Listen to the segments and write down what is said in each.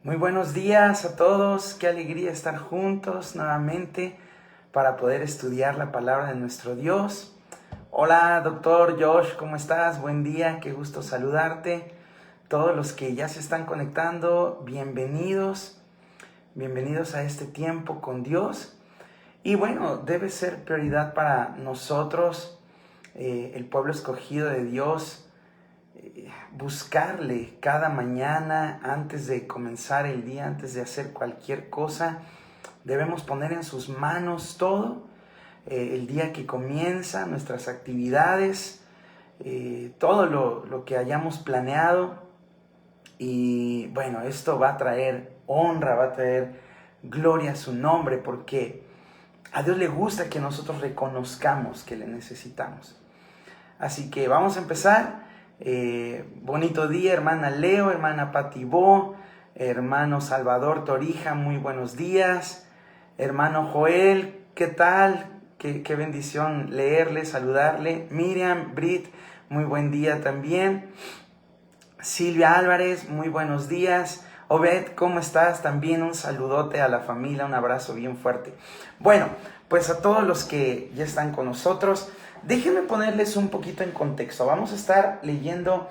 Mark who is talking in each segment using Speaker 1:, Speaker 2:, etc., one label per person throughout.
Speaker 1: Muy buenos días a todos, qué alegría estar juntos nuevamente para poder estudiar la palabra de nuestro Dios. Hola, doctor Josh, ¿cómo estás? Buen día, qué gusto saludarte. Todos los que ya se están conectando, bienvenidos a este tiempo con Dios. Y bueno, debe ser prioridad para nosotros, el pueblo escogido de Dios, buscarle cada mañana antes de comenzar el día, antes de hacer cualquier cosa. Debemos poner en sus manos todo, el día que comienza, nuestras actividades, todo lo que hayamos planeado. Y bueno, esto va a traer honra, va a traer gloria a su nombre, porque a Dios le gusta que nosotros reconozcamos que le necesitamos. Así que vamos a empezar. Bonito día, hermana Leo, hermana Patibó, hermano Salvador Torija, muy buenos días. Hermano Joel, ¿qué tal? Qué bendición leerle, saludarle. Miriam, Brit, muy buen día también. Silvia Álvarez, muy buenos días. Obed, ¿cómo estás? También un saludote a la familia, un abrazo bien fuerte. Bueno, pues a todos los que ya están con nosotros, déjenme ponerles un poquito en contexto. Vamos a estar leyendo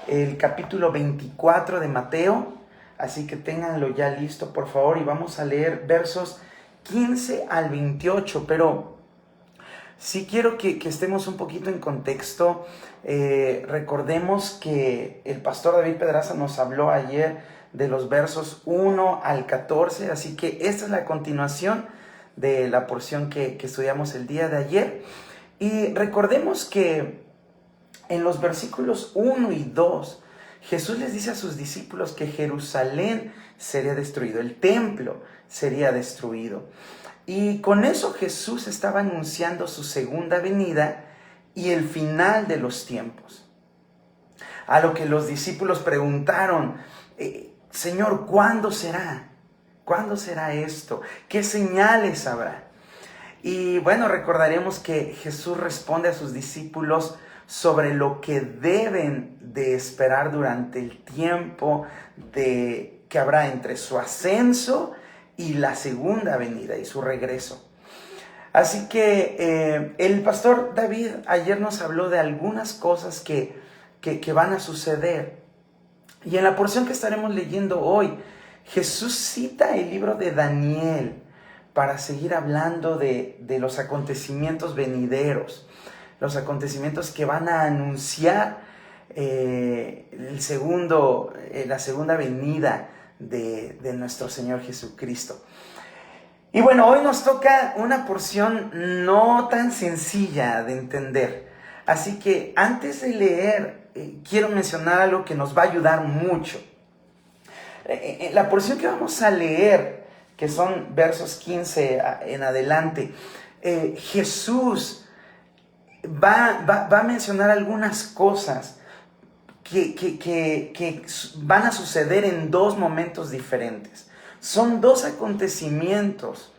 Speaker 1: el capítulo 24 de Mateo, así que ténganlo ya listo, por favor, y vamos a leer versos 15 al 28, pero sí quiero que estemos un poquito en contexto. Recordemos que el pastor David Pedraza nos habló ayer de los versos 1 al 14, así que esta es la continuación de la porción que estudiamos el día de ayer. Y recordemos que en los versículos 1 y 2, Jesús les dice a sus discípulos que Jerusalén sería destruido, el templo sería destruido. Y con eso Jesús estaba anunciando su segunda venida y el final de los tiempos. A lo que los discípulos preguntaron, Señor, ¿cuándo será? ¿Cuándo será esto? ¿Qué señales habrá? Y bueno, recordaremos que Jesús responde a sus discípulos sobre lo que deben de esperar durante el tiempo que habrá entre su ascenso y la segunda venida y su regreso. Así que el pastor David ayer nos habló de algunas cosas que van a suceder. Y en la porción que estaremos leyendo hoy, Jesús cita el libro de Daniel para seguir hablando de los acontecimientos venideros, los acontecimientos que van a anunciar la segunda venida de nuestro Señor Jesucristo. Y bueno, hoy nos toca una porción no tan sencilla de entender. Así que antes de leer, quiero mencionar algo que nos va a ayudar mucho. La porción que vamos a leer, que son versos 15 en adelante, Jesús va a mencionar algunas cosas que van a suceder en dos momentos diferentes. Son dos acontecimientos,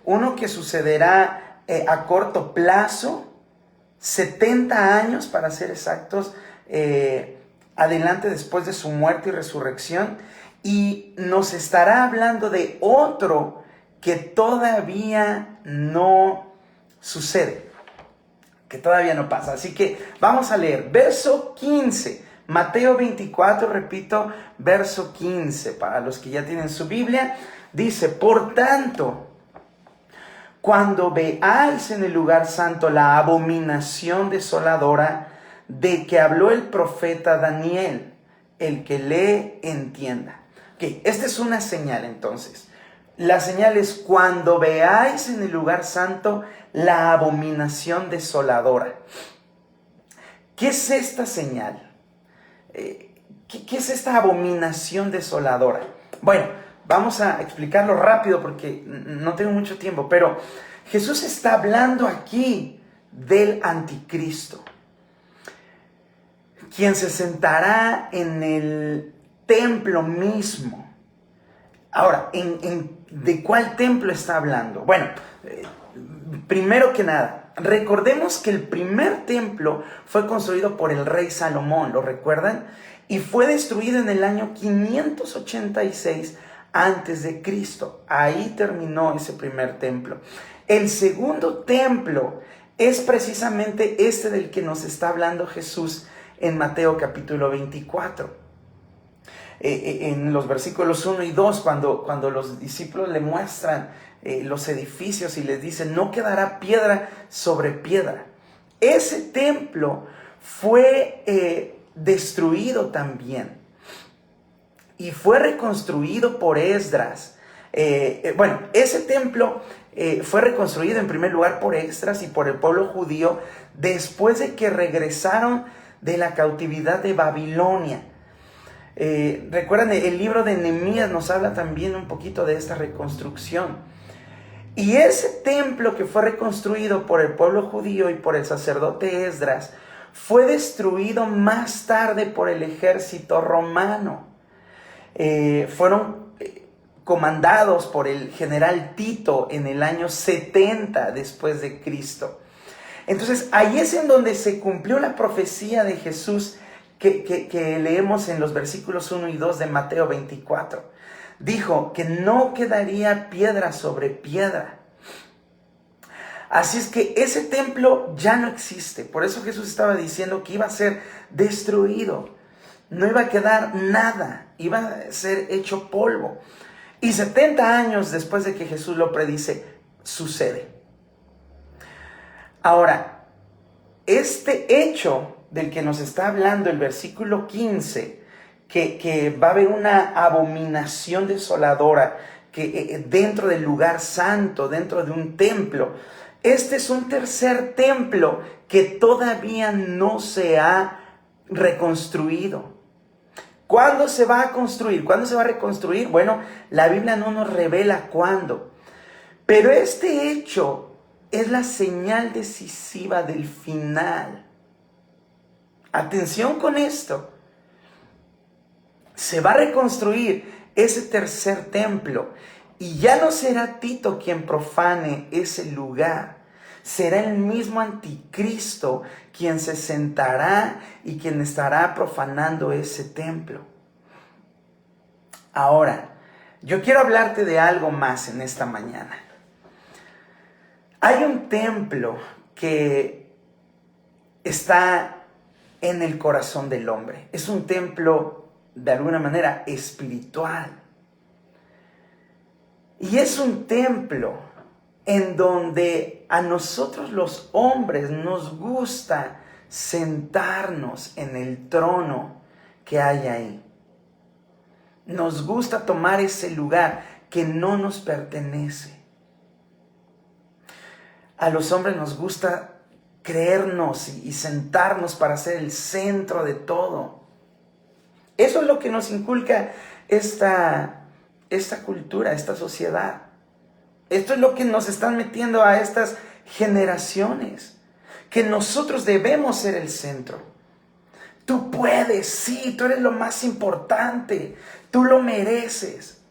Speaker 1: uno que sucederá a corto plazo, 70 años para ser exactos, adelante después de su muerte y resurrección, y nos estará hablando de otro que todavía no sucede, que todavía no pasa. Así que vamos a leer verso 15, Mateo 24, repito, verso 15, para los que ya tienen su Biblia, dice: por tanto, cuando veáis en el lugar santo la abominación desoladora de que habló el profeta Daniel, el que lee entienda. Okay, esta es una señal entonces. La señal es cuando veáis en el lugar santo la abominación desoladora. ¿Qué es esta señal? ¿Qué es esta abominación desoladora? Bueno, vamos a explicarlo rápido porque no tengo mucho tiempo, pero Jesús está hablando aquí del anticristo, quien se sentará en el templo mismo. Ahora, ¿de cuál templo está hablando? Bueno, primero que nada, recordemos que el primer templo fue construido por el rey Salomón, ¿lo recuerdan? Y fue destruido en el año 586 antes de Cristo. Ahí terminó ese primer templo. El segundo templo es precisamente este del que nos está hablando Jesús en Mateo capítulo 24. En los versículos 1 y 2, cuando los discípulos le muestran los edificios y les dicen, no quedará piedra sobre piedra. Ese templo fue destruido también y fue reconstruido por Esdras. Ese templo fue reconstruido en primer lugar por Esdras y por el pueblo judío después de que regresaron de la cautividad de Babilonia. Recuerdan, el libro de Nehemías nos habla también un poquito de esta reconstrucción. Y ese templo que fue reconstruido por el pueblo judío y por el sacerdote Esdras fue destruido más tarde por el ejército romano. Fueron comandados por el general Tito en el año 70 después de Cristo. Entonces ahí es en donde se cumplió la profecía de Jesús que leemos en los versículos 1 y 2 de Mateo 24. Dijo que no quedaría piedra sobre piedra. Así es que ese templo ya no existe. Por eso Jesús estaba diciendo que iba a ser destruido. No iba a quedar nada. Iba a ser hecho polvo. Y 70 años después de que Jesús lo predice, sucede. Ahora, este hecho del que nos está hablando el versículo 15, que va a haber una abominación desoladora que dentro del lugar santo, dentro de un templo. Este es un tercer templo que todavía no se ha reconstruido. ¿Cuándo se va a construir? ¿Cuándo se va a reconstruir? Bueno, la Biblia no nos revela cuándo. Pero este hecho es la señal decisiva del final. Atención con esto. Se va a reconstruir ese tercer templo y ya no será Tito quien profane ese lugar. Será el mismo anticristo quien se sentará y quien estará profanando ese templo. Ahora, yo quiero hablarte de algo más en esta mañana. Hay un templo que está en el corazón del hombre. Es un templo, de alguna manera, espiritual. Y es un templo en donde a nosotros los hombres nos gusta sentarnos en el trono que hay ahí. Nos gusta tomar ese lugar que no nos pertenece. A los hombres nos gusta creernos y sentarnos para ser el centro de todo. Eso es lo que nos inculca esta cultura, esta sociedad. Esto es lo que nos están metiendo a estas generaciones, que nosotros debemos ser el centro. Tú puedes, sí, tú eres lo más importante, tú lo mereces.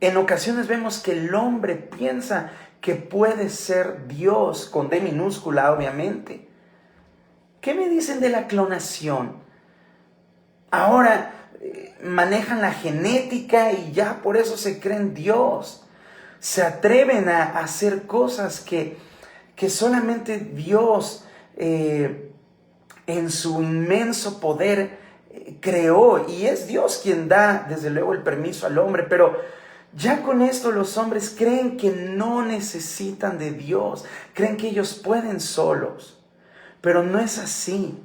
Speaker 1: En ocasiones vemos que el hombre piensa que puede ser Dios, con D minúscula obviamente. ¿Qué me dicen de la clonación? Ahora manejan la genética y ya por eso se creen Dios. Se atreven a hacer cosas que solamente Dios en su inmenso poder creó. Y es Dios quien da desde luego el permiso al hombre, pero ya con esto los hombres creen que no necesitan de Dios, creen que ellos pueden solos, pero no es así.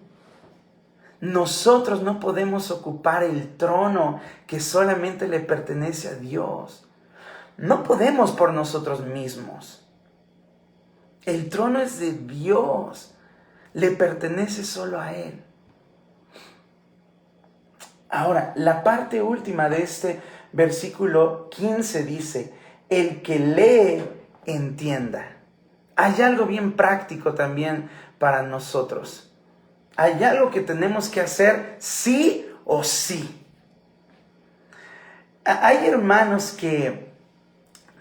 Speaker 1: Nosotros no podemos ocupar el trono que solamente le pertenece a Dios. No podemos por nosotros mismos. El trono es de Dios, le pertenece solo a Él. Ahora, la parte última de este versículo 15 dice, el que lee, entienda. Hay algo bien práctico también para nosotros. Hay algo que tenemos que hacer sí o sí. Hay hermanos que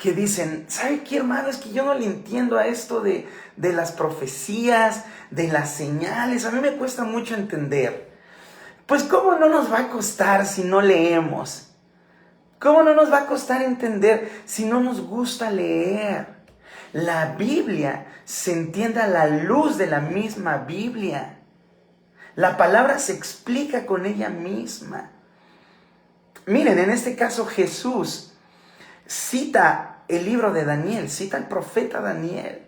Speaker 1: dicen, ¿sabe qué, hermano? Es que yo no le entiendo a esto de las profecías, de las señales. A mí me cuesta mucho entender. Pues, ¿cómo no nos va a costar si no leemos? ¿Cómo no nos va a costar entender si no nos gusta leer? La Biblia se entiende a la luz de la misma Biblia. La palabra se explica con ella misma. Miren, en este caso Jesús cita el libro de Daniel, cita al profeta Daniel.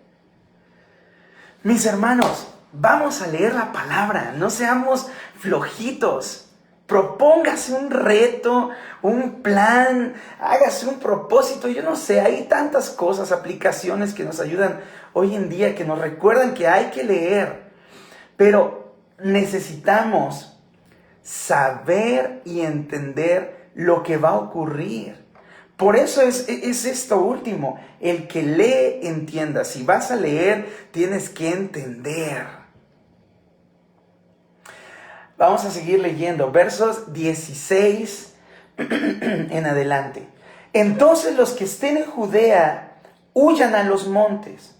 Speaker 1: Mis hermanos, vamos a leer la palabra, no seamos flojitos. Propóngase un reto, un plan, hágase un propósito. Yo no sé, hay tantas cosas, aplicaciones que nos ayudan hoy en día, que nos recuerdan que hay que leer. Pero necesitamos saber y entender lo que va a ocurrir. Por eso es esto último, el que lee entienda. Si vas a leer, tienes que entender. Vamos a seguir leyendo, versos 16 en adelante. Entonces los que estén en Judea, huyan a los montes.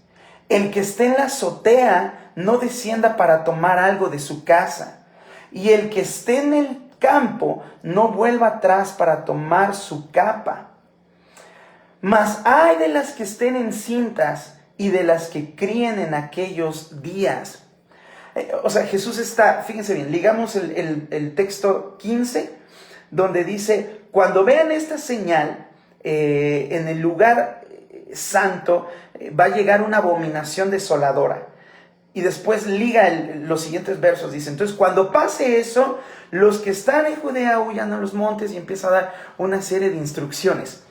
Speaker 1: El que esté en la azotea, no descienda para tomar algo de su casa. Y el que esté en el campo, no vuelva atrás para tomar su capa. Mas ay de las que estén encintas y de las que críen en aquellos días. O sea, Jesús está, fíjense bien, ligamos el texto 15, donde dice, cuando vean esta señal, en el lugar santo va a llegar una abominación desoladora. Y después liga los siguientes versos, dice, entonces cuando pase eso, los que están en Judea huyan a los montes, y empieza a dar una serie de instrucciones.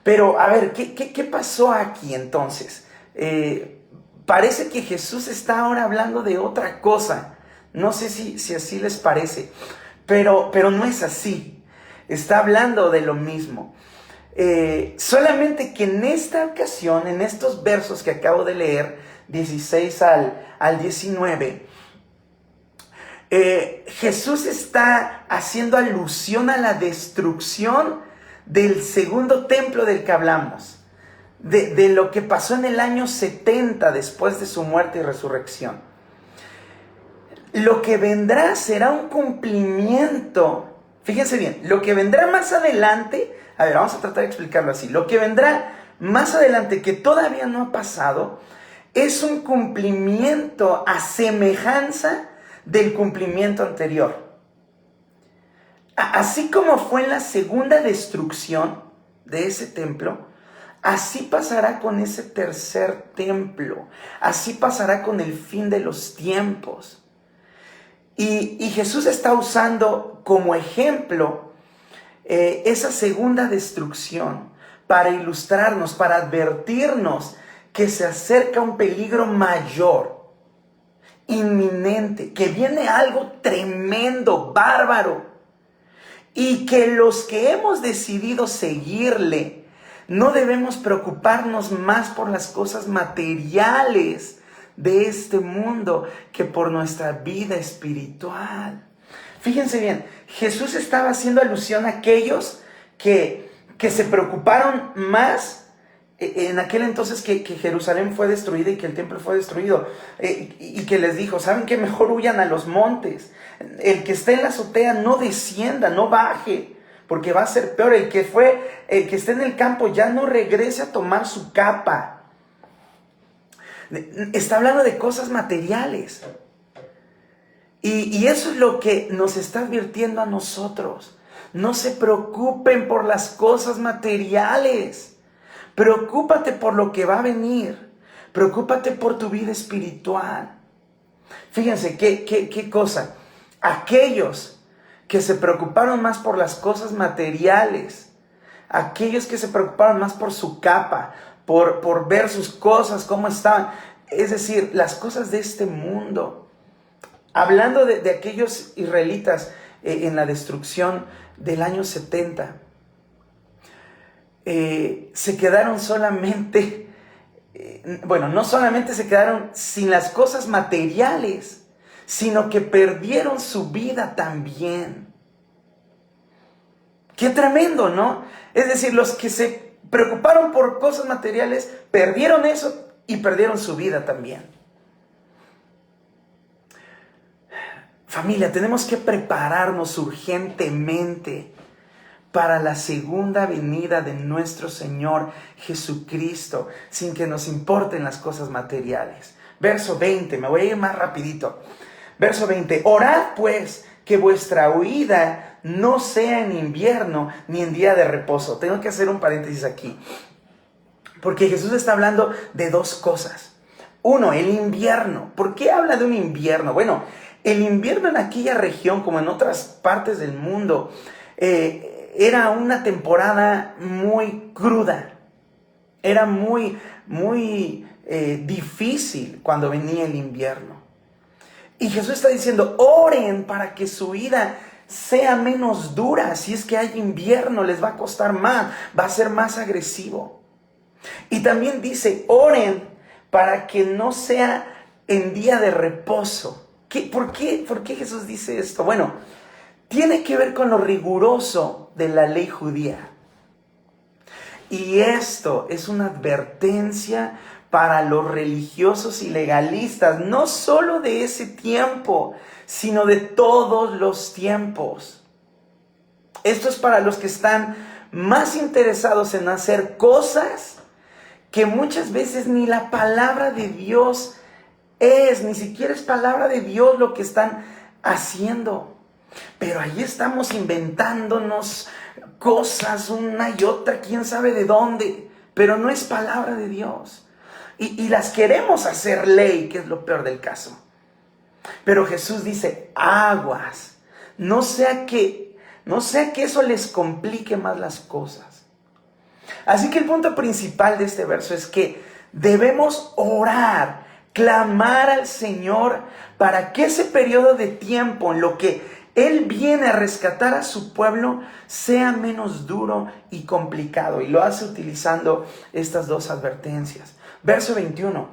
Speaker 1: Pero, a ver, ¿qué pasó aquí entonces? Parece que Jesús está ahora hablando de otra cosa. No sé si así les parece, pero no es así. Está hablando de lo mismo. Solamente que en esta ocasión, en estos versos que acabo de leer, 16 al 19, Jesús está haciendo alusión a la destrucción del segundo templo del que hablamos. De lo que pasó en el año 70 después de su muerte y resurrección. Lo que vendrá será un cumplimiento. Fíjense bien, lo que vendrá más adelante, a ver, vamos a tratar de explicarlo así. Lo que vendrá más adelante, que todavía no ha pasado, es un cumplimiento a semejanza del cumplimiento anterior. Así como fue en la segunda destrucción de ese templo, así pasará con ese tercer templo. Así pasará con el fin de los tiempos. Y Jesús está usando como ejemplo esa segunda destrucción para ilustrarnos, para advertirnos que se acerca un peligro mayor, inminente, que viene algo tremendo, bárbaro. Y que los que hemos decidido seguirle, no debemos preocuparnos más por las cosas materiales de este mundo que por nuestra vida espiritual. Fíjense bien, Jesús estaba haciendo alusión a aquellos que se preocuparon más en aquel entonces que Jerusalén fue destruida y que el templo fue destruido, y que les dijo, ¿saben qué? Mejor huyan a los montes. El que esté en la azotea no descienda, no baje, porque va a ser peor. El que esté en el campo ya no regrese a tomar su capa. Está hablando de cosas materiales. Y eso es lo que nos está advirtiendo a nosotros. No se preocupen por las cosas materiales. Preocúpate por lo que va a venir. Preocúpate por tu vida espiritual. Fíjense qué cosa. Aquellos que se preocuparon más por las cosas materiales, aquellos que se preocuparon más por su capa, por ver sus cosas, cómo estaban, es decir, las cosas de este mundo. Hablando de aquellos israelitas en la destrucción del año 70, se quedaron solamente, no solamente se quedaron sin las cosas materiales, sino que perdieron su vida también. Qué tremendo, ¿no? Es decir, los que se preocuparon por cosas materiales, perdieron eso y perdieron su vida también. Familia, tenemos que prepararnos urgentemente para la segunda venida de nuestro Señor Jesucristo, sin que nos importen las cosas materiales. Verso 20, me voy a ir más rapidito. Verso 20, orad pues que vuestra huida no sea en invierno ni en día de reposo. Tengo que hacer un paréntesis aquí, porque Jesús está hablando de dos cosas. Uno, el invierno. ¿Por qué habla de un invierno? Bueno, el invierno en aquella región, como en otras partes del mundo, era una temporada muy cruda. Era muy difícil cuando venía el invierno. Y Jesús está diciendo, oren para que su vida sea menos dura. Si es que hay invierno, les va a costar más, va a ser más agresivo. Y también dice, oren para que no sea en día de reposo. ¿Por qué Jesús dice esto? Bueno, tiene que ver con lo riguroso de la ley judía. Y esto es una advertencia para los religiosos y legalistas, no solo de ese tiempo, sino de todos los tiempos. Esto es para los que están más interesados en hacer cosas que muchas veces ni la palabra de Dios ni siquiera es palabra de Dios lo que están haciendo. Pero ahí estamos inventándonos cosas una y otra, quién sabe de dónde, pero no es palabra de Dios. Y las queremos hacer ley, que es lo peor del caso. Pero Jesús dice, aguas, no sea que eso les complique más las cosas. Así que el punto principal de este verso es que debemos orar, clamar al Señor para que ese periodo de tiempo en lo que Él viene a rescatar a su pueblo sea menos duro y complicado. Y lo hace utilizando estas dos advertencias. Verso 21.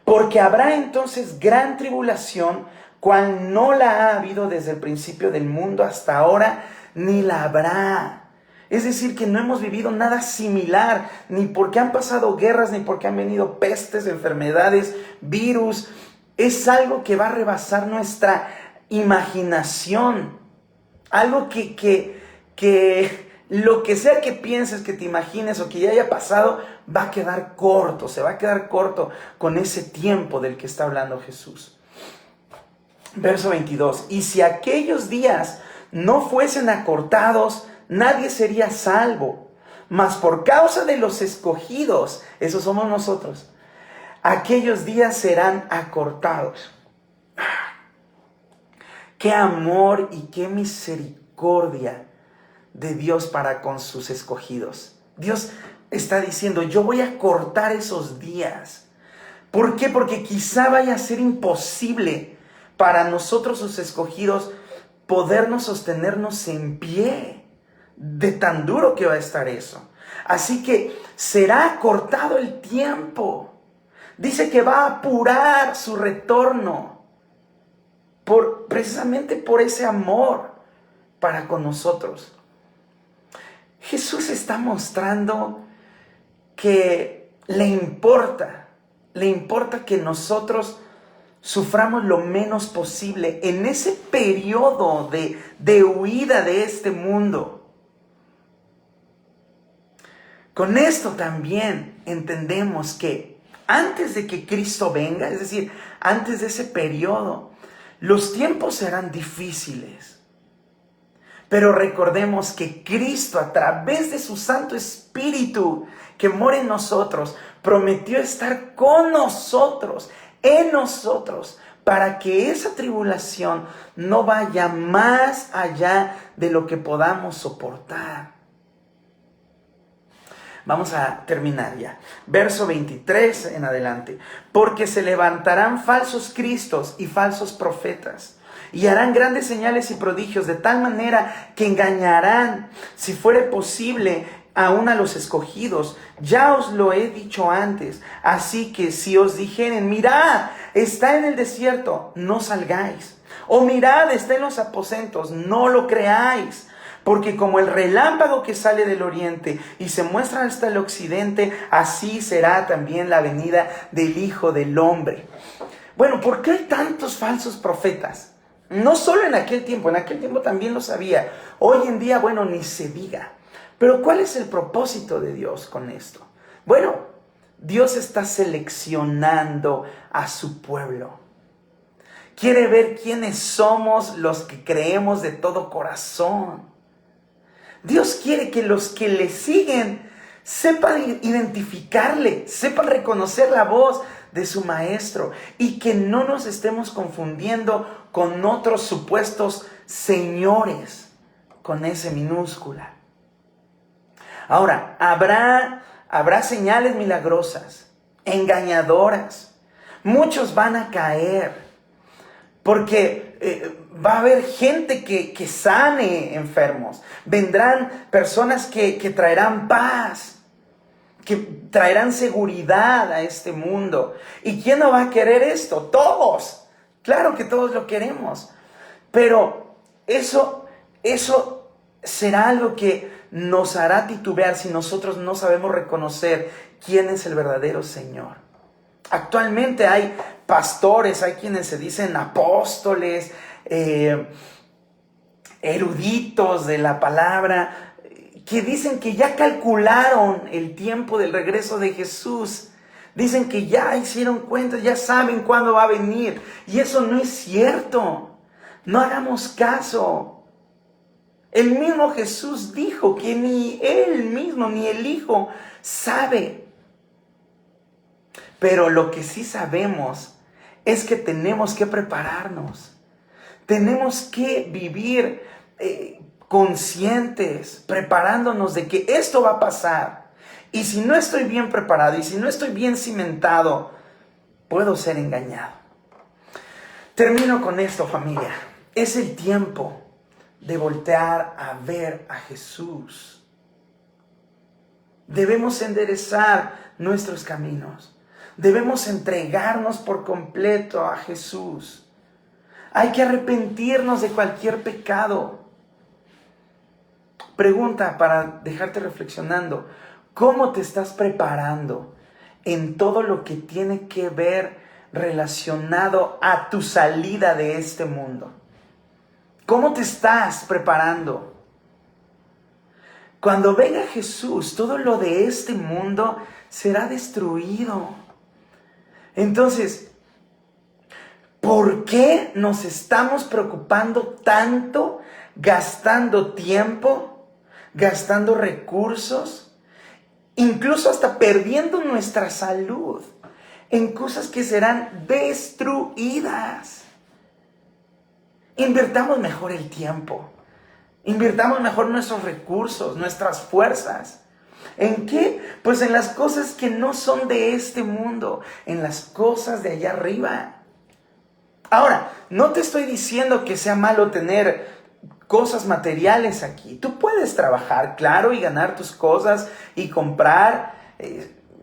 Speaker 1: Porque habrá entonces gran tribulación, cual no la ha habido desde el principio del mundo hasta ahora, ni la habrá. Es decir, que no hemos vivido nada similar, ni porque han pasado guerras, ni porque han venido pestes, enfermedades, virus. Es algo que va a rebasar nuestra imaginación. Algo que lo que sea que pienses, que te imagines o que ya haya pasado, va a quedar corto, se va a quedar corto con ese tiempo del que está hablando Jesús. Verso 22. Y si aquellos días no fuesen acortados, nadie sería salvo. Mas por causa de los escogidos, esos somos nosotros, aquellos días serán acortados. Qué amor y qué misericordia de Dios para con sus escogidos. Dios está diciendo, yo voy a cortar esos días. ¿Por qué? Porque quizá vaya a ser imposible para nosotros, sus escogidos, podernos sostenernos en pie, de tan duro que va a estar eso. Así que será cortado el tiempo. Dice que va a apurar su retorno, precisamente por ese amor para con nosotros. Jesús está mostrando que le importa que nosotros suframos lo menos posible en ese periodo de huida de este mundo. Con esto también entendemos que antes de que Cristo venga, es decir, antes de ese periodo, los tiempos serán difíciles. Pero recordemos que Cristo, a través de su Santo Espíritu que mora en nosotros, prometió estar con nosotros, en nosotros, para que esa tribulación no vaya más allá de lo que podamos soportar. Vamos a terminar ya. Verso 23 en adelante. Porque se levantarán falsos cristos y falsos profetas, y harán grandes señales y prodigios, de tal manera que engañarán, si fuere posible, aún a los escogidos. Ya os lo he dicho antes. Así que si os dijeren, mirad, está en el desierto, no salgáis. O mirad, está en los aposentos, no lo creáis. Porque como el relámpago que sale del oriente y se muestra hasta el occidente, así será también la venida del Hijo del Hombre. Bueno, ¿por qué hay tantos falsos profetas? No solo en aquel tiempo también lo sabía. Hoy en día, bueno, ni se diga. Pero ¿cuál es el propósito de Dios con esto? Bueno, Dios está seleccionando a su pueblo. Quiere ver quiénes somos los que creemos de todo corazón. Dios quiere que los que le siguen sepan identificarle, sepan reconocer la voz de su maestro y que no nos estemos confundiendo con otros supuestos señores con S minúscula. Ahora, habrá señales milagrosas, engañadoras. Muchos van a caer porque va a haber gente que sane enfermos. Vendrán personas que traerán paz, que traerán seguridad a este mundo. ¿Y quién no va a querer esto? Todos. Claro que todos lo queremos. Pero eso será algo que nos hará titubear si nosotros no sabemos reconocer quién es el verdadero Señor. Actualmente hay pastores, hay quienes se dicen apóstoles, eruditos de la palabra, que dicen que ya calcularon el tiempo del regreso de Jesús. Dicen que ya hicieron cuentas, ya saben cuándo va a venir. Y eso no es cierto. No hagamos caso. El mismo Jesús dijo que ni Él mismo, ni el Hijo sabe. Pero lo que sí sabemos es que tenemos que prepararnos. Tenemos que vivir conscientes, preparándonos de que esto va a pasar. Y si no estoy bien preparado y si no estoy bien cimentado, puedo ser engañado. Termino con esto, familia. Es el tiempo de voltear a ver a Jesús. Debemos enderezar nuestros caminos. Debemos entregarnos por completo a Jesús. Hay que arrepentirnos de cualquier pecado. Pregunta para dejarte reflexionando. ¿Cómo te estás preparando en todo lo que tiene que ver relacionado a tu salida de este mundo? ¿Cómo te estás preparando? Cuando venga Jesús, todo lo de este mundo será destruido. Entonces, ¿por qué nos estamos preocupando tanto, gastando tiempo, gastando recursos, incluso hasta perdiendo nuestra salud en cosas que serán destruidas? Invirtamos mejor el tiempo, invirtamos mejor nuestros recursos, nuestras fuerzas. ¿En qué? Pues en las cosas que no son de este mundo, en las cosas de allá arriba. Ahora, no te estoy diciendo que sea malo tener cosas materiales aquí. Tú puedes trabajar, claro, y ganar tus cosas y comprar,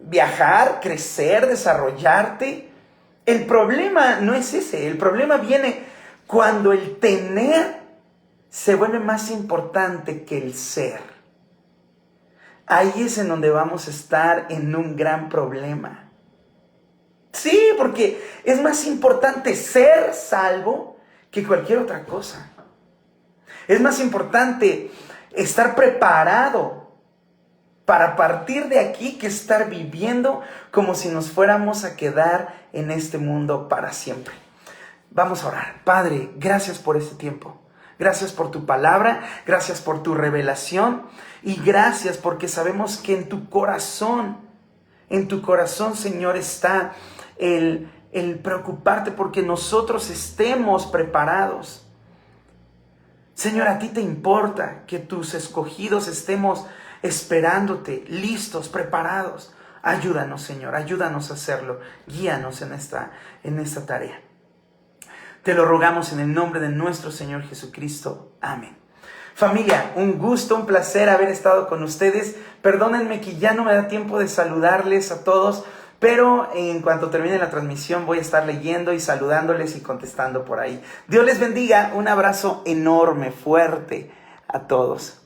Speaker 1: viajar, crecer, desarrollarte. El problema no es ese. El problema viene cuando el tener se vuelve más importante que el ser. Ahí es en donde vamos a estar en un gran problema. Sí, porque es más importante ser salvo que cualquier otra cosa. Es más importante estar preparado para partir de aquí que estar viviendo como si nos fuéramos a quedar en este mundo para siempre. Vamos a orar. Padre, gracias por este tiempo. Gracias por tu palabra, gracias por tu revelación y gracias porque sabemos que en tu corazón, Señor, está el preocuparte porque nosotros estemos preparados. Señor, a ti te importa que tus escogidos estemos esperándote, listos, preparados. Ayúdanos, Señor, ayúdanos a hacerlo. Guíanos en esta tarea. Te lo rogamos en el nombre de nuestro Señor Jesucristo. Amén. Familia, un gusto, un placer haber estado con ustedes. Perdónenme que ya no me da tiempo de saludarles a todos, pero en cuanto termine la transmisión voy a estar leyendo y saludándoles y contestando por ahí. Dios les bendiga. Un abrazo enorme, fuerte a todos.